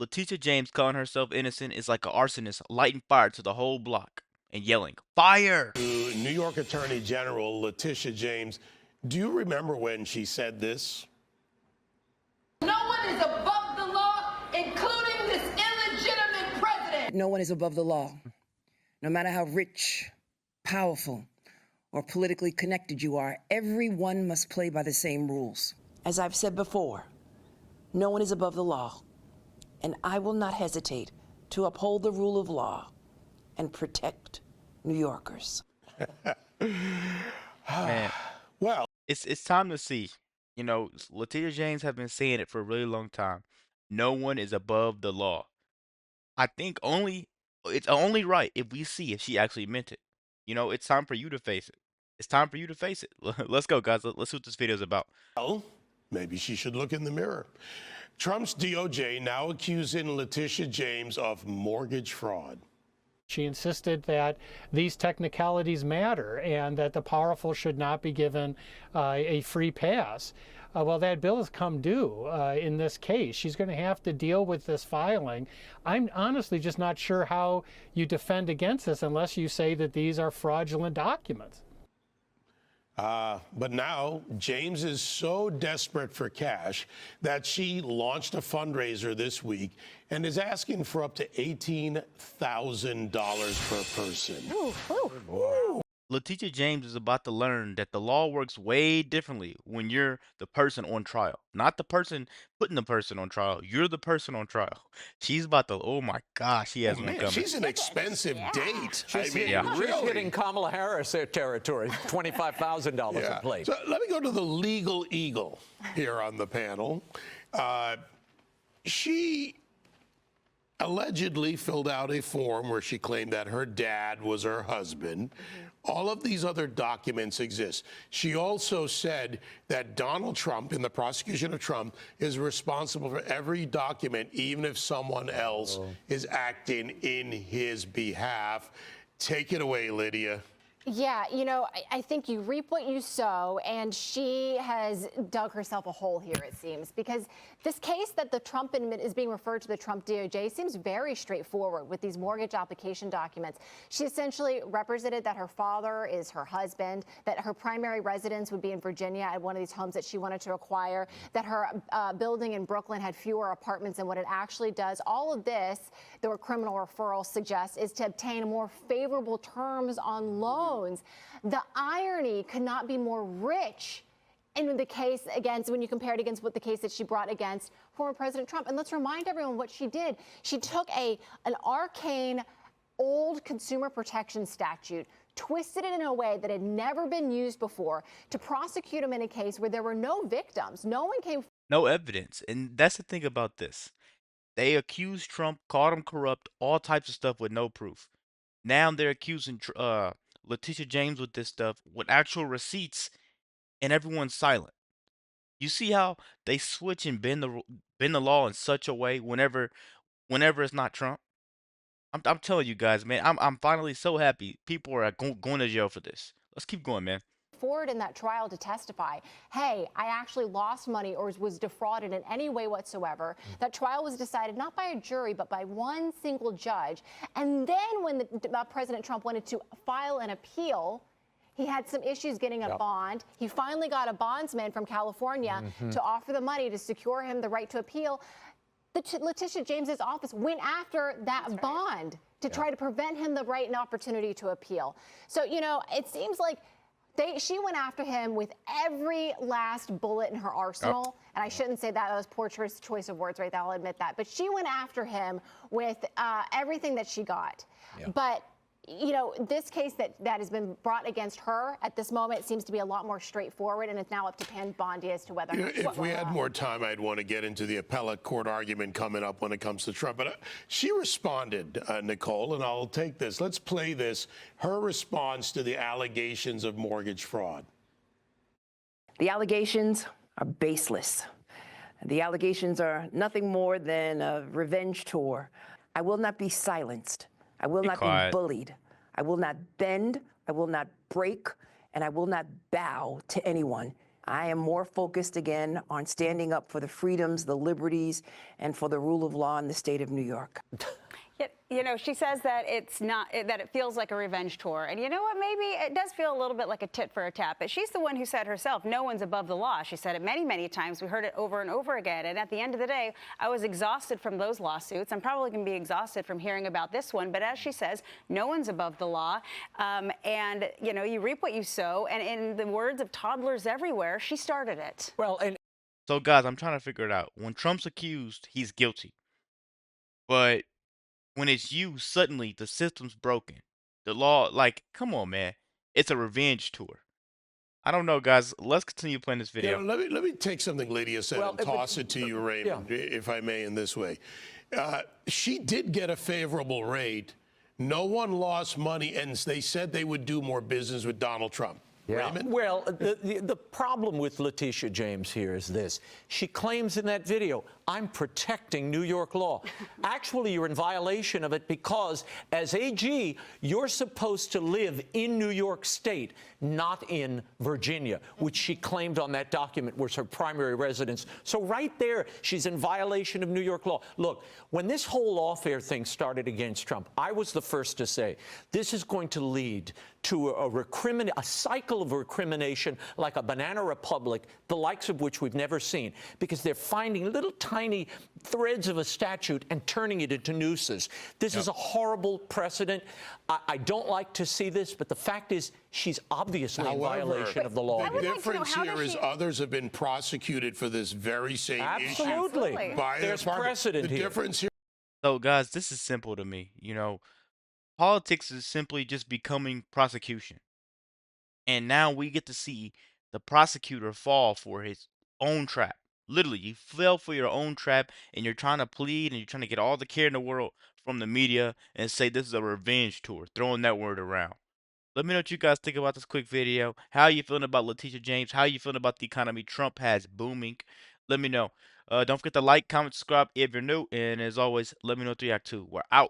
Letitia James calling herself innocent is like an arsonist lighting fire to the whole block and yelling, "Fire!" To New York Attorney General Letitia James, do you remember when she said this? No one is above the law, including this illegitimate president. No one is above the law. No matter how rich, powerful, or politically connected you are, everyone must play by the same rules. As I've said before, no one is above the law, and I will not hesitate to uphold the rule of law and protect New Yorkers. Man, Well, it's time to see. You know, Letitia James have been saying it for a really long time. No one is above the law. I think it's only right if we see if she actually meant it. You know, it's time for you to face it. It's time for you to face it. Let's go, guys. Let's see what this video is about. maybe she should look in the mirror. Trump's DOJ now accusing Letitia James of mortgage fraud. She insisted that these technicalities matter and that the powerful should not be given a free pass. Well, that bill has come due in this case. She's going to have to deal with this filing. I'm honestly just not sure how you defend against this unless you say that these are fraudulent documents. But now James is so desperate for cash that she launched a fundraiser this week and is asking for up to $18,000 per person. Letitia James is about to learn that the law works way differently when you're the person on trial, not the person putting the person on trial. You're the person on trial. She's about to, oh my gosh, she has one Man, coming. she's an expensive date. She's I mean, yeah. She's really. hitting Kamala Harris territory, $25,000 a plate. So let me go to the legal eagle here on the panel. She allegedly filled out a form where she claimed that her dad was her husband. All of these other documents exist. She also said that Donald Trump, in the prosecution of Trump, is responsible for every document, even if someone else is acting in his behalf. Take it away, Lydia. Yeah, you know, I think you reap what you sow, and she has dug herself a hole here, it seems, because this case that the Trump is being referred to the Trump DOJ seems very straightforward with these mortgage application documents. She essentially represented that her father is her husband, that her primary residence would be in Virginia at one of these homes that she wanted to acquire, that her building in Brooklyn had fewer apartments than what it actually does. All of this, the criminal referral suggests, is to obtain more favorable terms on loans. The irony could not be more rich in the case against, when you compare it against what the case that she brought against former President Trump. And let's remind everyone what she did. She took an arcane old consumer protection statute, twisted it in a way that had never been used before to prosecute him in a case where there were no victims. No one came. No evidence. And that's the thing about this. They accused Trump, called him corrupt, all types of stuff with no proof. Now they're accusing Letitia James with this stuff with actual receipts, and everyone's silent. You see how they switch and bend the law in such a way whenever it's not Trump. I'm telling you guys, man. I'm finally so happy people are going to jail for this. Let's keep going, man. Forward in that trial to testify, hey, I actually lost money or was defrauded in any way whatsoever. That trial was decided not by a jury, but by one single judge. And then when President Trump wanted to file an appeal, he had some issues getting a bond. He finally got a bondsman from California to offer the money to secure him the right to appeal. Letitia James's office went after that bond to try to prevent him the right and opportunity to appeal. So, you know, it seems like she went after him with every last bullet in her arsenal. And I shouldn't say that. That was poor choice of words right there. I'll admit that. But she went after him with everything that she got. But, you know, this case that has been brought against her at this moment seems to be a lot more straightforward. And it's now up to Pam Bondi as to whether. If we had more time, I'd want to get into the appellate court argument coming up when it comes to Trump. But she responded, Nicole, and I'll take this. Let's play this. Her response to the allegations of mortgage fraud. The allegations are baseless. The allegations are nothing more than a revenge tour. I will not be silenced. I will not be bullied. I will not bend. I will not break. And I will not bow to anyone I am more focused again on standing up for the freedoms, the liberties, and for the rule of law in the state of New York. You know, she says that it's not, that it feels like a revenge tour. And you know what? Maybe it does feel a little bit like a tit for a tat. But she's the one who said herself, no one's above the law. She said it many, many times. We heard it over and over again. And at the end of the day, I was exhausted from those lawsuits. I'm probably going to be exhausted from hearing about this one. But as she says, no one's above the law. And, you know, you reap what you sow. And in the words of toddlers everywhere, she started it. Well, and So, guys, I'm trying to figure it out. When Trump's accused, he's guilty. But when it's you, suddenly the system's broken. The law, like, come on, man. It's a revenge tour. I don't know, guys. Let's continue playing this You video. know, let me take something Lydia said Well, and toss it to you, Raymond, yeah. if I may, in this way. She did get a favorable rate. No one lost money, and they said they would do more business with Donald Trump. Yeah. Raymond? Well, the problem with Letitia James here is this. She claims in that video, I'm protecting New York law. Actually, you're in violation of it because as AG, you're supposed to live in New York State, not in Virginia, which she claimed on that document was her primary residence. So right there, she's in violation of New York law. Look, when this whole lawfare thing started against Trump, I was the first to say, this is going to lead to a cycle of recrimination like a banana republic, the likes of which we've never seen, because they're finding little tiny threads of a statute and turning it into nooses. This is a horrible precedent. I don't like to see this, but the fact is she's obviously in violation of the law. The difference here is others have been prosecuted for this very same issue. Absolutely. By the There's department. precedent The here. difference here. So, guys, this is simple to me. You know, politics is simply just becoming prosecution. And now we get to see the prosecutor fall for his own trap. Literally, you fell for your own trap and you're trying to plead and you're trying to get all the care in the world from the media and say this is a revenge tour, throwing that word around. Let me know what you guys think about this quick video. How are you feeling about Letitia James? How are you feeling about the economy Trump has booming? Let me know. Don't forget to like, comment, subscribe if you're new. And as always, let me know what you react to. We're out.